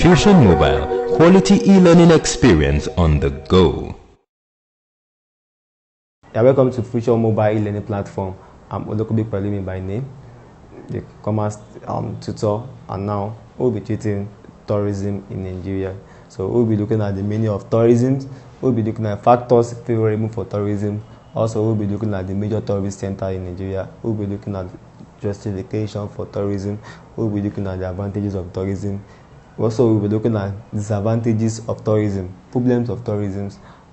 Fusion Mobile, quality e-learning experience on the go. Yeah, welcome to Fusion Mobile e-learning platform. I'm Olokobi Palimi by name, the commerce tutor, and now we'll be treating tourism in Nigeria. So we'll be looking at the meaning of tourism, we'll be looking at factors favorable for tourism, also we'll be looking at the major tourist center in Nigeria, we'll be looking at justification for tourism, we'll be looking at the advantages of tourism. Also, we'll be looking at disadvantages of tourism, problems of tourism,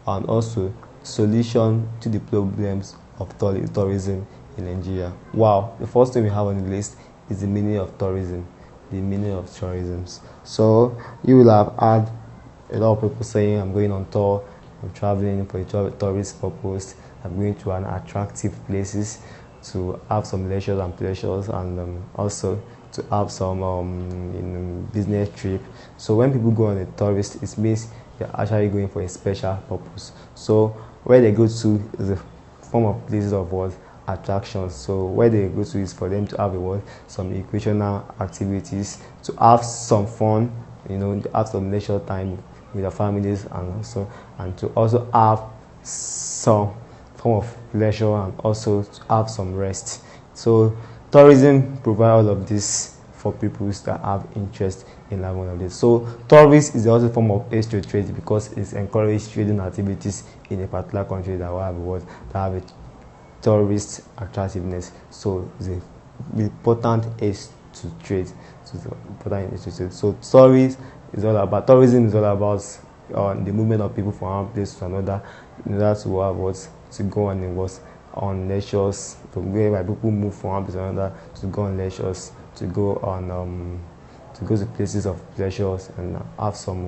and also solution to the problems of tourism in Nigeria. Wow, the first thing we have on the list is the meaning of tourism. The meaning of tourism. So you will have had a lot of people saying, I'm going on tour, I'm traveling for a tourist purpose, I'm going to an attractive places to have some leisure and pleasures, and also to have some business trip. So when people go on a tourist, it means they're actually going for a special purpose. So where they go to is a form of places of what attractions. So where they go to is for them to have some recreational activities, to have some fun, to have some leisure time with their families, and to also have some form of pleasure, and also to have some rest. So tourism provides all of this for people that have interest in having one of this. So tourism is also a form of extra trade because it encourages trading activities in a particular country that will have a tourist attractiveness. So it's an important aid to trade. So tourism is all about the movement of people from one place to another in order to have to go on leisures, to where people move from one place to another to go on leisures, to go to places of pleasures and have some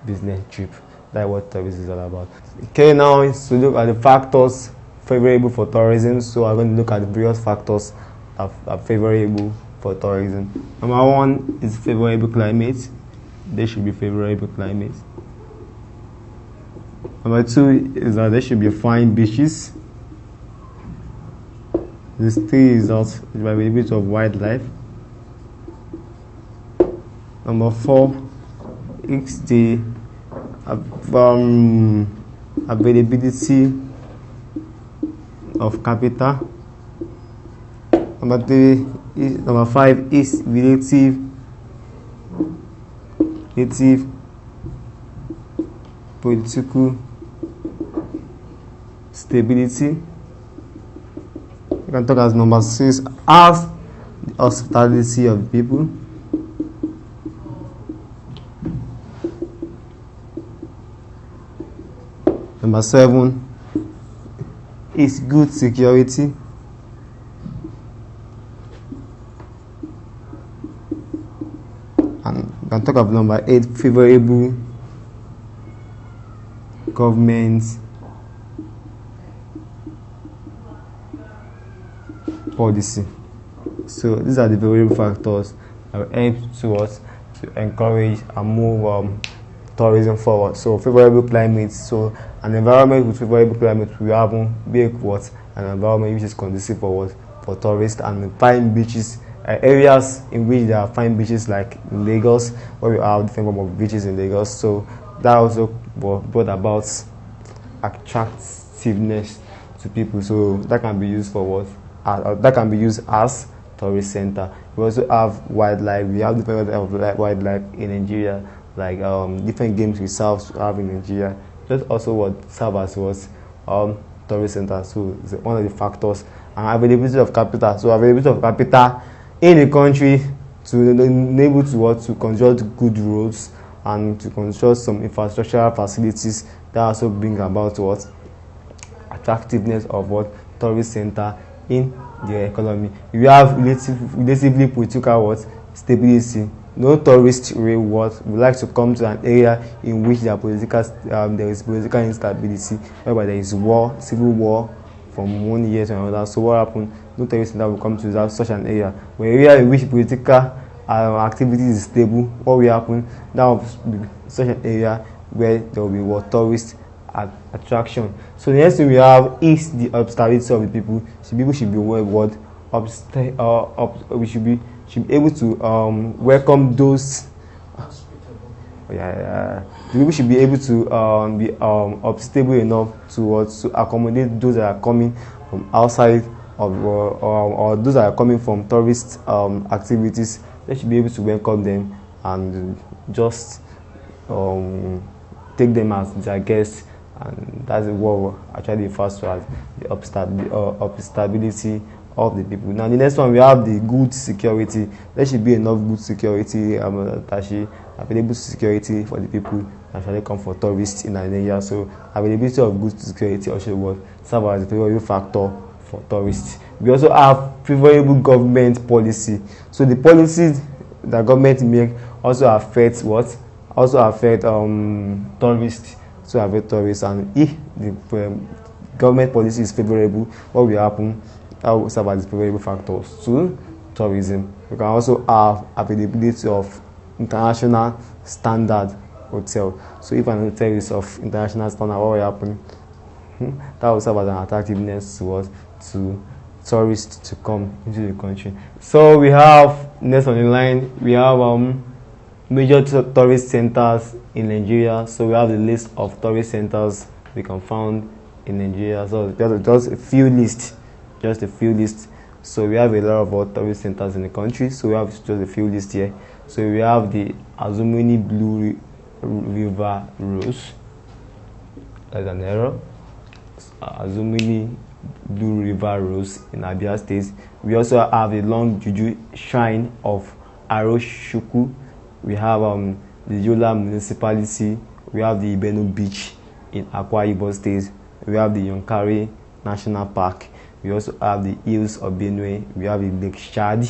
business trip. That's what tourism is all about. Okay, now is to look at the factors favorable for tourism. So I'm going to look at the various factors that are favorable for tourism. Number one is favorable climate. There should be favorable climate. Number two is that there should be fine beaches. This three is that there will be a bit of wildlife. Number four is the availability of capital. Number five is relative political stability. You can talk as number six as the hospitality of people. Number seven is good security. And you can talk of number eight, favorable government policy. So these are the favorable factors that will help to encourage and move tourism forward. So favorable climate. So an environment with favorable climate will have an environment which is conducive for tourists, and fine beaches, areas in which there are fine beaches like in Lagos, where we have different form of beaches in Lagos. So that also brought about attractiveness to people. So that can be used for that can be used as tourist center. We also have wildlife. We have different types of wildlife in Nigeria, like different games reserves we have in Nigeria. That's also serve as tourist center. So it's one of the factors. And availability of capital. So availability of capital in the country to enable to construct good roads and to construct some infrastructural facilities that also bring about attractiveness of tourist center in the economy. We have relatively political stability. No tourist would like to come to an area in which there is political instability, whereby there is war, civil war from one year to another. So what happens? No tourist center will come to such an area. When area in which political activity is stable, what will happen? That will be such an area where there will be tourist attraction. So the next thing we have is the hospitality of the people. So people should be we should be able to welcome those The people should be able to be stable enough to accommodate those that are coming from outside of or those that are coming from tourist activities. They should be able to welcome them and just take them as their guests, and that's what we actually refer to as the stability of the people. Now the next one, we have the good security. There should be enough good security, available security for the people that actually come for tourists in Nigeria. So availability of good security also will serve as a favorable factor for tourists. We also have favorable government policy. So the policies that government make also affect what? Also affect tourists. So affect tourists, and if the government policy is favorable, what will happen? That will serve as favorable factors to tourism. We can also have availability of international standard hotel. So if an hotel is of international standard, what will happen? That will serve as an attractiveness to tourists to come into the country. So we have next on the line, we have major tourist centers in Nigeria. So we have the list of tourist centers we can find in Nigeria. So just a few lists. So we have a lot of tourist centers in the country. So we have just a few lists here. So we have the Azumuni Blue River Rose. That's an error. Azumuni Blue River Rose in Abia State. We also have the Long Juju Shrine of Aroshuku. We have the Yola Municipality. We have the Ibenu Beach in Akwa Ibom State. We have the Yonkari National Park. We also have the Hills of Benue. We have the Lake Chad.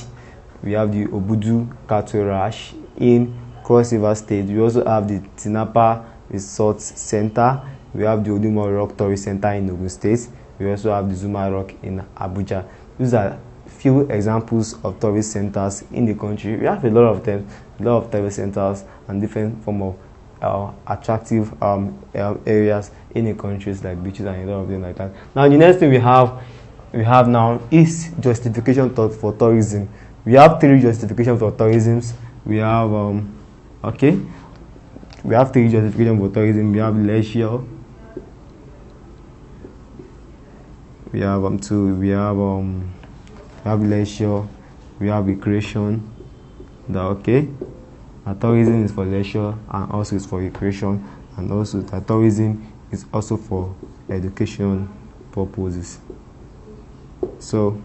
We have the Obudu Cattle Ranch in Cross River State. We also have the Tinapa Resort Center. We have the Odumo Rock Tourist Center in Ogun State. We also have the Zuma Rock in Abuja. These are few examples of tourist centers in the country. We have a lot of them, a lot of tourist centers and different form of attractive areas in the countries, like beaches and a lot of them like that. Now the next thing we have now is justification for tourism. We have three justifications for tourism. We have we have three justifications for tourism. We have leisure. We have leisure. We have recreation. Tourism is for leisure and also is for recreation, and also that tourism is also for education purposes. So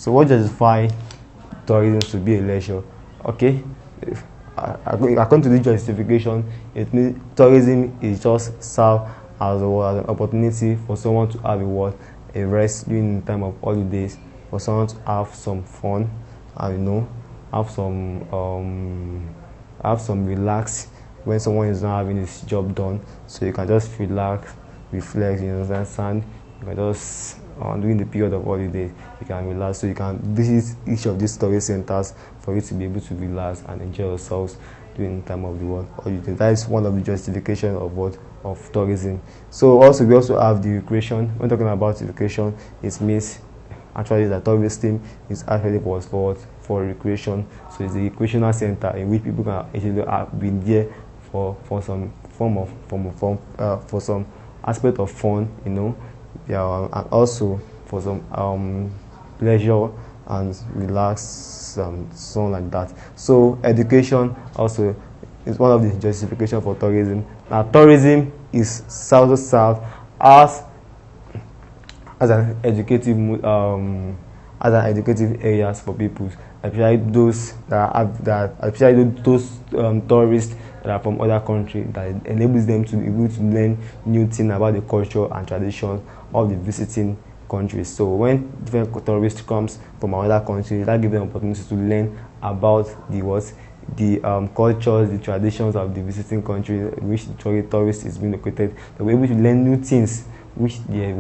what justifies tourism to be a leisure? According to the justification, it means tourism is just serve as an opportunity for someone to have a rest during the time of holidays, for someone to have some fun, and have some relax when someone is not having his job done. So you can just relax, reflect, understand. You can just during the period of holidays, you can relax. So you can visit each of these tourist centers for you to be able to relax and enjoy yourselves during the time of the holiday. That is one of the justifications of tourism. So we also have the recreation. When talking about recreation, it means actually that tourism is actually for recreation. So it's a recreational center in which people can actually have been there for some for some aspect of fun, and also for some pleasure and relax and so on like that. So education also is one of the justifications for tourism. Now tourism is served as an educative areas for people, especially those tourists that are from other countries, that enables them to be able to learn new things about the culture and traditions of the visiting countries. So when different tourists comes from another country, that gives them opportunity to learn about the cultures, the traditions of the visiting country which the tourist is being located. They were able to learn new things which they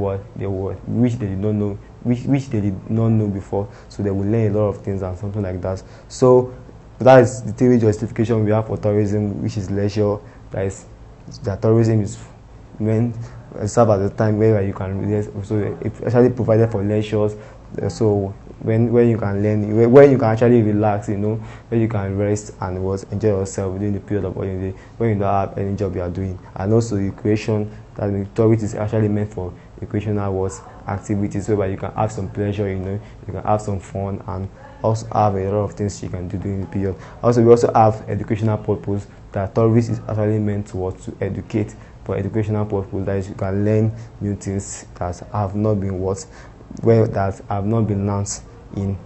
did not know before. So they will learn a lot of things and something like that. So that is the theory justification we have for tourism, which is leisure. That tourism is when serve at the time where you can so it's actually provided for leisure. So when you can learn, when you can actually relax, you know, when you can rest and enjoy yourself during the period of holiday, when you don't have any job you are doing. And also recreation, that the tourist is actually meant for recreational activities, whereby you can have some pleasure, you know, you can have some fun, and also have a lot of things you can do during the period. Also, we also have educational purpose, that tourist is actually meant to educate, for educational purpose, that is, you can learn new things that have not been that have not been learned in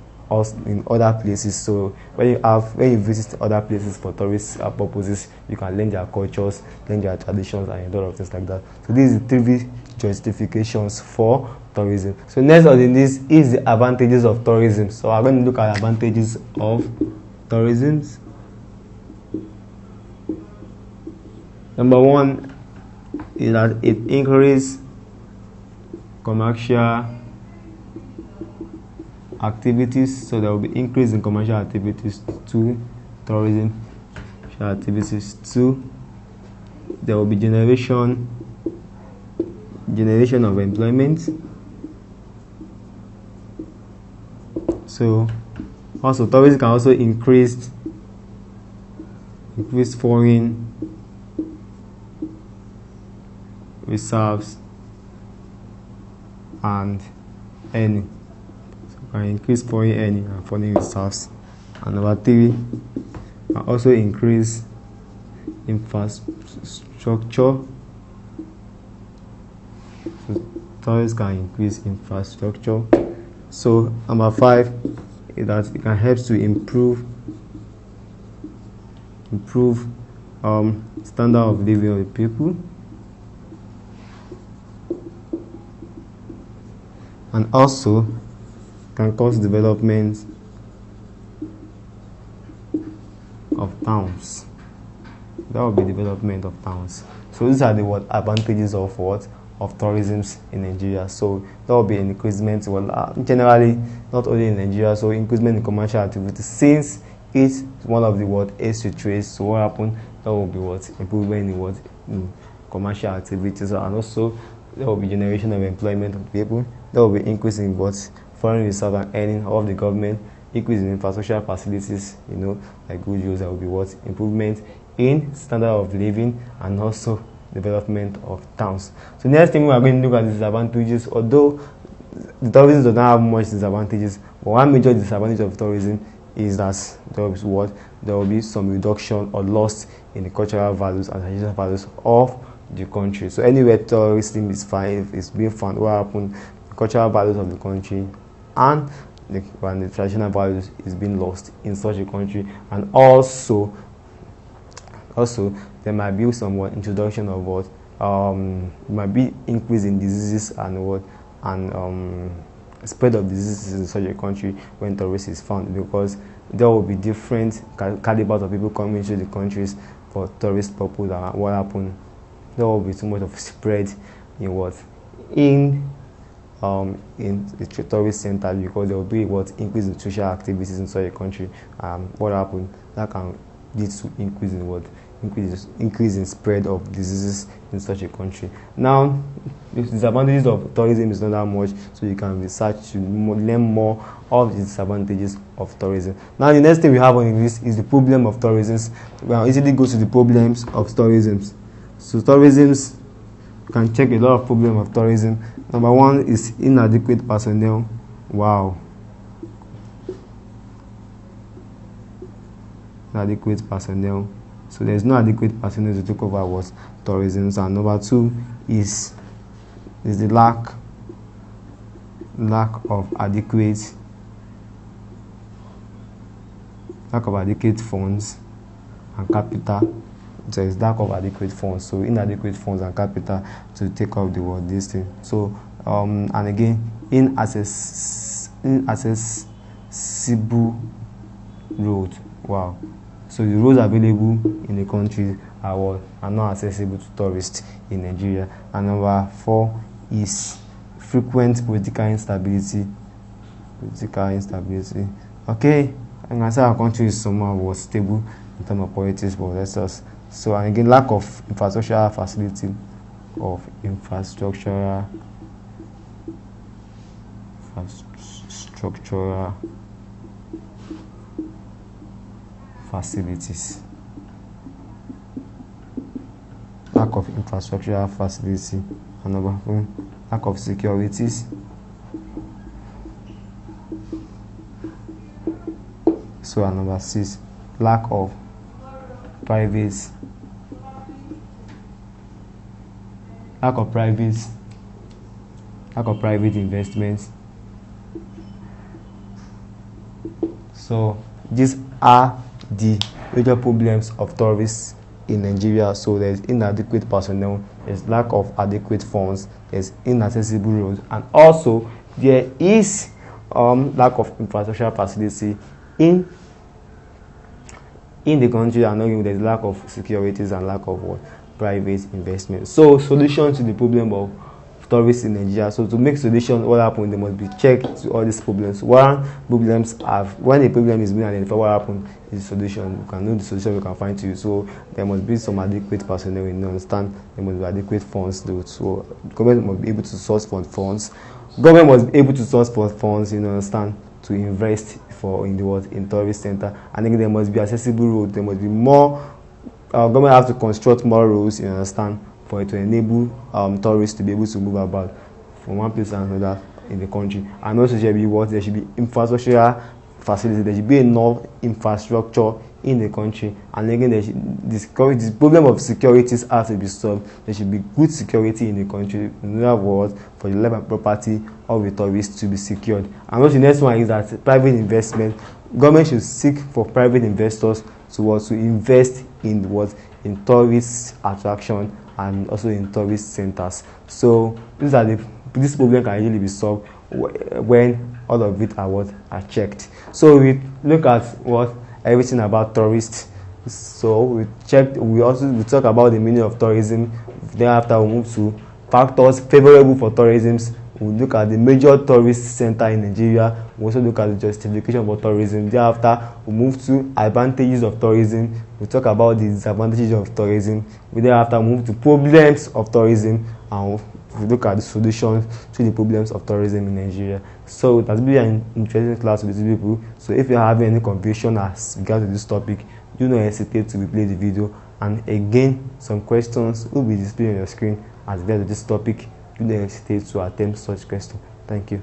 other places. So when you visit other places for tourist purposes, you can learn their cultures, learn their traditions, and a lot of things like that. So these are the 3 justifications for tourism. So next on the list is the advantages of tourism. So I'm going to look at advantages of tourism. Number 1 is that it increases commercial activities. So there will be increase in commercial activities to tourism activities. 2, there will be generation of employment. So also tourism can also increase foreign reserves and earning. So can increase foreign earning and foreign reserves. And number 3, can also increase infrastructure. So tourism can increase infrastructure. So number 5 is that it can help to improve standard of living of the people, and also can cause development of towns. That will be development of towns. So these are the advantages of tourism in Nigeria. So there will be an increasement, generally not only in Nigeria, so increasement in commercial activities, since it's one of the aids to trade. So what happens? There will be improvement in commercial activities, and also there will be generation of employment of people. There will be increase in foreign reserve and earning of the government, increase in infrastructure facilities, you know, like good use. There will be improvement in standard of living, and also development of towns. So next thing we are going to look at the disadvantages. Although the tourism does not have much disadvantages, but one major disadvantage of tourism is that there will be some reduction or loss in the cultural values and traditional values of the country. So anywhere tourism is being found, what happens? The cultural values of the country and the traditional values is being lost in such a country. And also there might be some introduction of might be increase in diseases and spread of diseases in such a country when tourists is found, because there will be different calibers of people coming into the countries for tourist purpose. And what happened? There will be too much of spread in the tourist center, because there will be increase in social activities in such a country. What happened? That can lead to increase in spread of diseases in such a country. Now, the disadvantages of tourism is not that much, so you can research to learn more of the disadvantages of tourism. Now, the next thing we have on the list is the problem of tourism. We can easily go to the problems of tourism. So tourism, you can check a lot of problems of tourism. Number 1 is inadequate personnel. Wow. Inadequate personnel. So there's no adequate personnel to take over tourism. And number 2 is the lack of adequate funds and capital. There is lack of adequate funds, so inadequate funds and capital to take up this thing. So and again, inaccessible road. Wow. So the roads available in the country are not accessible to tourists in Nigeria. And number 4 is frequent political instability. Okay, I can say our country is somehow stable in terms of politics, but that's just so. And again, lack of infrastructural facility, infrastructural facilities. Lack of infrastructural facility. And number 4, lack of securities. So, and number 6, lack of private investments. So these are the major problems of tourists in Nigeria. So there's inadequate personnel, there's lack of adequate funds, there's inaccessible roads, and also there is lack of infrastructural facility in the country, and again there's lack of securities and lack of private investment. So solution to the problem of tourists in Nigeria. So to make solution, what happens? They must be checked to all these problems. When a problem is being identified, what happens is the solution. You can know the solution we can find to you. So there must be some adequate personnel, you understand. There must be adequate funds though. So government must be able to source for funds. Government must be able to source for funds, you understand, to invest in tourist center. And then there must be accessible roads. There must be more. Government have to construct more roads, you understand, for it to enable tourists to be able to move about from one place to another in the country. And also there should be infrastructure facilities. There should be enough infrastructure in the country. And again, this problem of securities has to be solved. There should be good security in the country. In other words, for the life and property of the tourists to be secured. And also the next one is that private investment. Government should seek for private investors to invest in tourist attraction and also in tourist centers. So this problem can easily be solved when all of it are checked. So we look at everything about tourists. So we talk about the meaning of tourism. Then after we move to factors favorable for tourism. We look at the major tourist center in Nigeria. We also look at the justification for tourism. Thereafter, we move to advantages of tourism. We talk about the disadvantages of tourism. We thereafter move to problems of tourism, and we look at the solutions to the problems of tourism in Nigeria. So it has been an interesting class with these people. So if you are having any confusion as regards to this topic, do not hesitate to replay the video. And again, some questions will be displayed on your screen as regards to this topic. Do not hesitate to attempt such questions. Thank you.